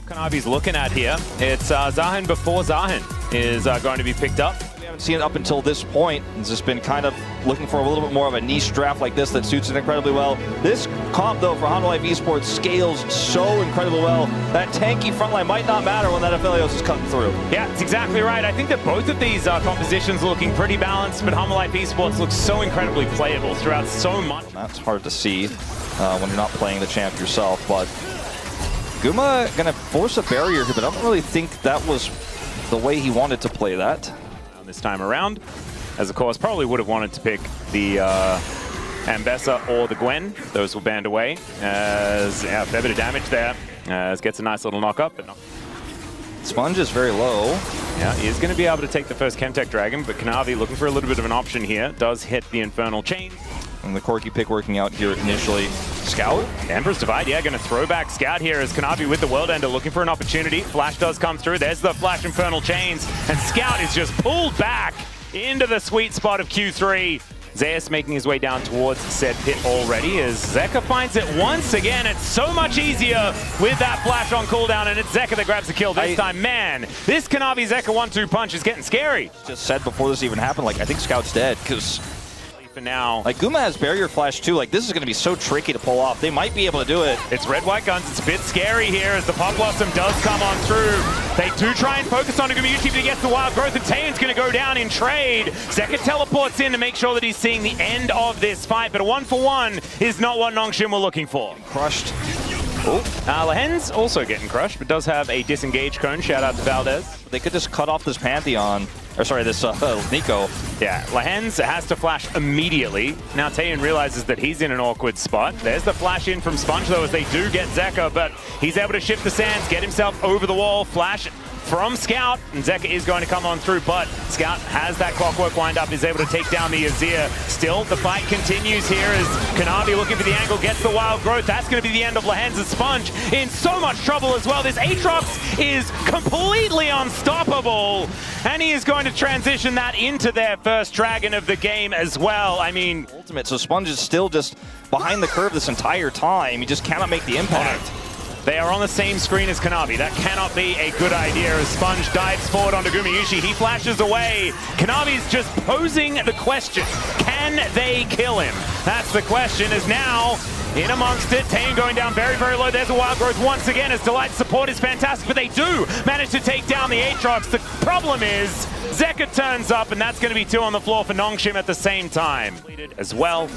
Kanavi's looking at here. It's Zahin before Zahin is going to be picked up. We haven't seen it up until this point. It's just been kind of looking for a little bit more of a niche draft like this that suits it incredibly well. This comp, though, for Honda Life Esports scales so incredibly well. That tanky front line might not matter when that Aphelios is cutting through. Yeah, that's exactly right. I think that both of these compositions are looking pretty balanced, but Honda Life Esports looks so incredibly playable throughout so much. That's hard to see when you're not playing the champ yourself, but Guma gonna force a barrier here, but I don't really think that was the way he wanted to play that. This time around, as of course probably would have wanted to pick the Ambessa or the Gwen. Those were banned away. As a fair bit of damage there. As gets a nice little knock up, but not. Sponge is very low. Yeah, he is going to be able to take the first Chemtech Dragon, but Kanavi looking for a little bit of an option here. Does hit the Infernal Chain. And the Corki pick working out here initially. Scout. Emperor's Divide, yeah, going to throw back Scout here as Kanavi with the World Ender looking for an opportunity. Flash does come through. There's the Flash Infernal Chains. And Scout is just pulled back into the sweet spot of Q3. Zeus making his way down towards said pit already as Zeka finds it once again. It's so much easier with that flash on cooldown, and it's Zeka that grabs the kill this time. Man, this Kanavi Zeka 1-2 punch is getting scary. Just said before this even happened, like, I think Scout's dead, because for now, like, Guma has barrier flash too. Like, this is going to be so tricky to pull off. They might be able to do it. It's red-white guns. It's a bit scary here as the Pop Blossom does come on through. They do try and focus on Gumayusi, but he gets the Wild Growth, and Taeyeon's going to go down in trade. Zeka teleports in to make sure that he's seeing the end of this fight, but a 1-for-1 is not what Nongshim were looking for. Crushed. Oh, Lahen's also getting crushed, but does have a disengaged cone. Shout out to Valdez. They could just cut off this Pantheon, or sorry, this Nico. Yeah, Lahen's has to flash immediately. Now Taeyeon realizes that he's in an awkward spot. There's the flash in from Sponge, though, as they do get Zeka, but he's able to shift the sands, get himself over the wall, flash from Scout, and Zeka is going to come on through, but Scout has that clockwork wind up, is able to take down the Azir. Still, the fight continues here as Kanavi looking for the angle, gets the Wild Growth. That's going to be the end of Lahen's Sponge in so much trouble as well. This Aatrox is completely unstoppable, and he is going to transition that into their first Dragon of the game as well. I mean, ultimate, so Sponge is still just behind the curve this entire time. He just cannot make the impact. They are on the same screen as Kanavi. That cannot be a good idea as Sponge dives forward onto Gumayusi. He flashes away. Kanavi's just posing the question, can they kill him? That's the question, is now in amongst it. Taeyeon going down very, very low. There's a Wild Growth once again as Delight's support is fantastic, but they do manage to take down the Aatrox. The problem is Zeka turns up, and that's going to be 2 on the floor for Nongshim at the same time. As well.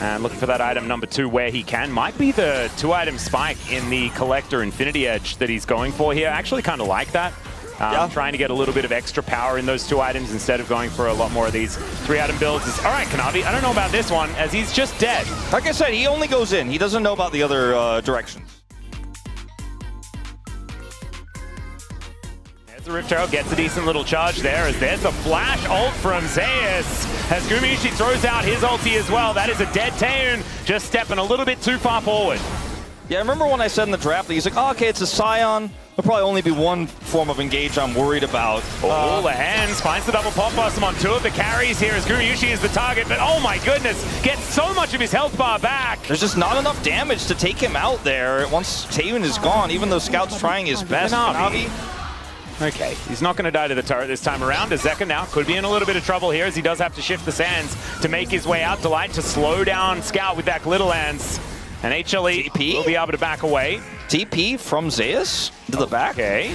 And looking for that item number 2 where he can. Might be the 2-item spike in the Collector Infinity Edge that he's going for here. Actually kind of like that. Yeah. Trying to get a little bit of extra power in those 2 items instead of going for a lot more of these 3-item builds. All right, Kanavi, I don't know about this one as he's just dead. Like I said, he only goes in. He doesn't know about the other directions. The Rift Arrow gets a decent little charge there as there's a flash ult from Zeus as Gumayusi throws out his ulti as well. That is a dead Taeyeon just stepping a little bit too far forward. Yeah, I remember when I said in the draft that he's like, oh, okay, it's a Scion. There'll probably only be one form of engage I'm worried about. Oh, Lahen's finds the double Pop Blossom on 2 of the carries here as Gumayusi is the target, but oh my goodness, gets so much of his health bar back. There's just not enough damage to take him out there once Taeyeon is gone, even though Scout's trying his best. Kanavi. Okay, he's not going to die to the turret this time around, as Zeka now could be in a little bit of trouble here as he does have to shift the sands to make his way out. Delight to slow down Scout with that Glitter Lance. And HLE TP will be able to back away. TP from Zeus to the back. Okay.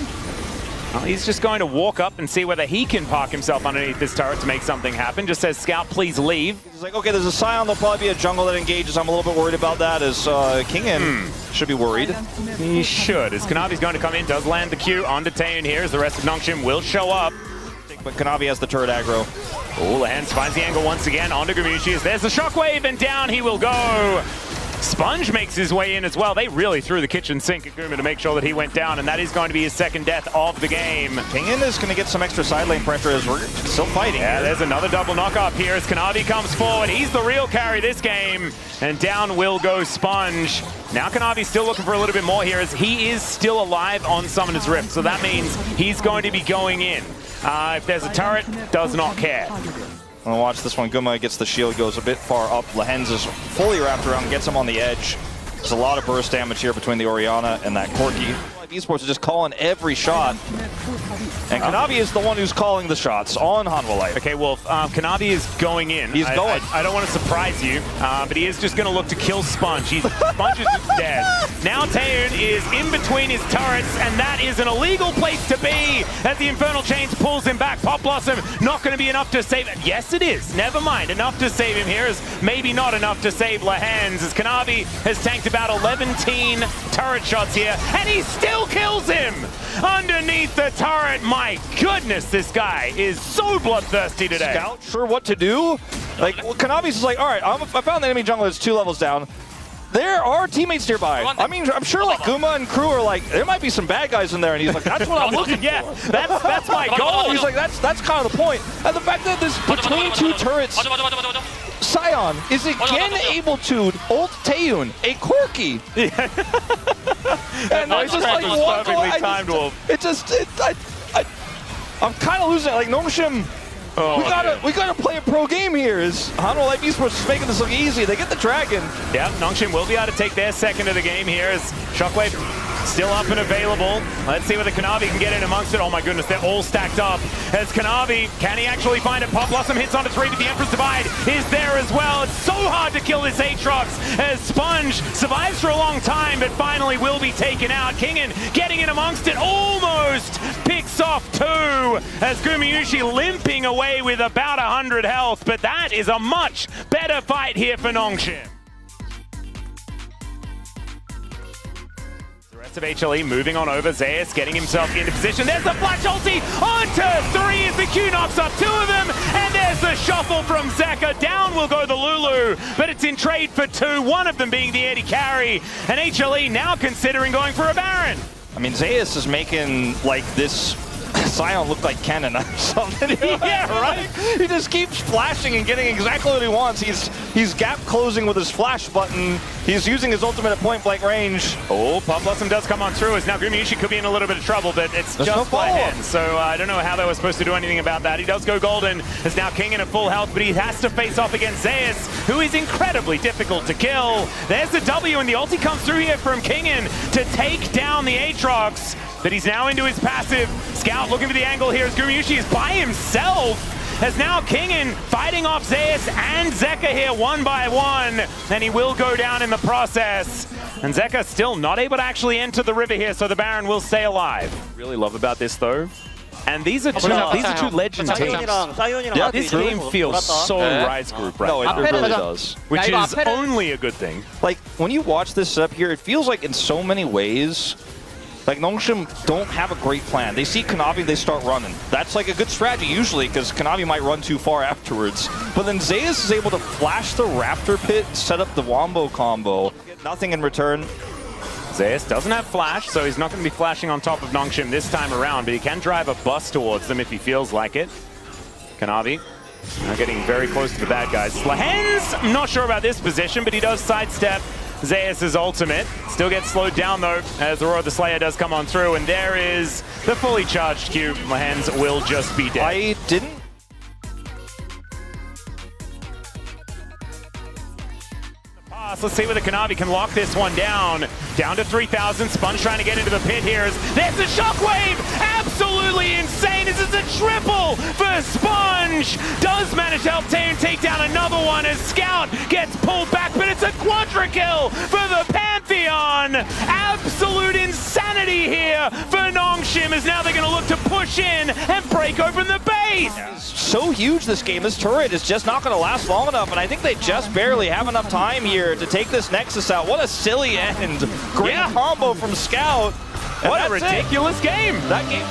Well, he's just going to walk up and see whether he can park himself underneath this turret to make something happen. Just says, Scout, please leave. He's like, okay, there's a Scion. There'll probably be a jungle that engages. I'm a little bit worried about that as Kingen should be worried. He should, as Kanavi's going to come in, does land the Q onto Taeyeon here as the rest of Nongshim will show up. But Kanavi has the turret aggro. Oh, Lahen's finds the angle once again onto Gumayusi as there's the shockwave and down he will go. Sponge makes his way in as well. They really threw the kitchen sink at Guma to make sure that he went down, and that is going to be his 2nd death of the game. Kingen is going to get some extra side lane pressure as we're still fighting. Yeah, there's another double knock up here as Kanavi comes forward. He's the real carry this game, and down will go Sponge. Now Kanavi's still looking for a little bit more here as he is still alive on Summoner's Rift, so that means he's going to be going in. If there's a turret, does not care. I'm gonna watch this one. Guma gets the shield, goes a bit far up. Lahen's is fully wrapped around, gets him on the edge. There's a lot of burst damage here between the Orianna and that Corki. Esports is just calling every shot. And Kanavi is the one who's calling the shots on Hanwha Life. Okay, Wolf, Kanavi is going in. He's going. I don't want to surprise you, but he is just going to look to kill Sponge. Sponge is just dead. Now Taehoon is in between his turrets, and that is an illegal place to be as the Infernal Chains pulls him back. Pop Blossom not going to be enough to save him. Yes, it is. Never mind. Enough to save him here is maybe not enough to save Lahens, as Kanavi has tanked about 11 turret shots here, and he still kills him underneath the turret. My goodness, this guy is so bloodthirsty today. Scout sure what to do. Like, well, Kanavi's just like, all right, I found the enemy jungler that's 2 levels down. There are teammates nearby. I mean, I'm sure like Guma and crew are like, there might be some bad guys in there, and he's like, that's what I'm looking for. That's my goal. He's like, that's kind of the point. And the fact that this between 2 turrets, Sion is again able to ult Taehoon, a Corki. And I just like perfectly timed, Wolf. I'm kind of losing it. Like Nongshim. Oh, we gotta play a pro game here. Is Hanwha Life Esports is making this look easy. They get the dragon. Yeah, Nongshim will be able to take their second of the game here as Shockwave still up and available. Let's see whether Kanavi can get in amongst it. Oh my goodness, they're all stacked up. As Kanavi, can he actually find it? Pop Blossom hits onto 3, but the Emperor's Divide is there as well. It's so hard to kill this Aatrox as Sponge survives for a long time, but finally will be taken out. Kingen getting in amongst it, almost picks off 2 as Gumayusi limping away with about 100 health, but that is a much better fight here for Nongshim. Of HLE moving on over. Zeus getting himself into position. There's the flash ulti onto 3 as the Q knocks up 2 of them, and there's the shuffle from Zeka. Down will go the Lulu, but it's in trade for 2, one of them being the Eddie carry, and HLE now considering going for a Baron. I mean, Zeus is making like this Sion look like Kennen or something. Yeah, right? He just keeps flashing and getting exactly what he wants. He's gap closing with his flash button. He's using his ultimate at point blank range. Oh, Pop Blossom does come on through as now Gumayusi could be in a little bit of trouble, but it's just by hand. So I don't know how they were supposed to do anything about that. He does go golden as now Kingen at full health, but he has to face off against Zeus, who is incredibly difficult to kill. There's the W, and the ulti comes through here from Kingen to take down the Aatrox. But he's now into his passive. Scout looking for the angle here as Gumayusi is by himself. As now Kingen fighting off Zeus and Zeka here 1 by 1. And he will go down in the process. And Zeka still not able to actually enter the river here, so the Baron will stay alive. Really love about this though. And these are two legend teams. Yeah, This game feels so Rise Group right now. It really does. Which is only a good thing. Like, when you watch this setup here, it feels like in so many ways, like, Nongshim don't have a great plan. They see Kanavi, they start running. That's like a good strategy usually, because Kanavi might run too far afterwards. But then Zeus is able to flash the Raptor Pit, set up the Wombo combo. Get nothing in return. Zeus doesn't have flash, so he's not going to be flashing on top of Nongshim this time around, but he can drive a bus towards them if he feels like it. Kanavi now getting very close to the bad guys. Lahens, I'm not sure about this position, but he does sidestep Zeus' ultimate. Still gets slowed down though, as the Roar of the Slayer does come on through, and there is the fully charged Q. Lahens will just be dead. I didn't. Let's see whether Kanavi can lock this one down. Down to 3,000. Sponge trying to get into the pit here. There's the shockwave! Absolutely insane! This is a triple for Sponge! Does manage to help Taehoon take down another one as Scout gets pulled back, but it's a quadra kill for the Pantheon! Absolute insanity here for Nongshim, as now they're going to look to push in and break open the base! So huge this game. This turret is just not going to last long enough, and I think they just barely have enough time here to take this Nexus out. What a silly end. Great combo from Scout. What a ridiculous game. That game.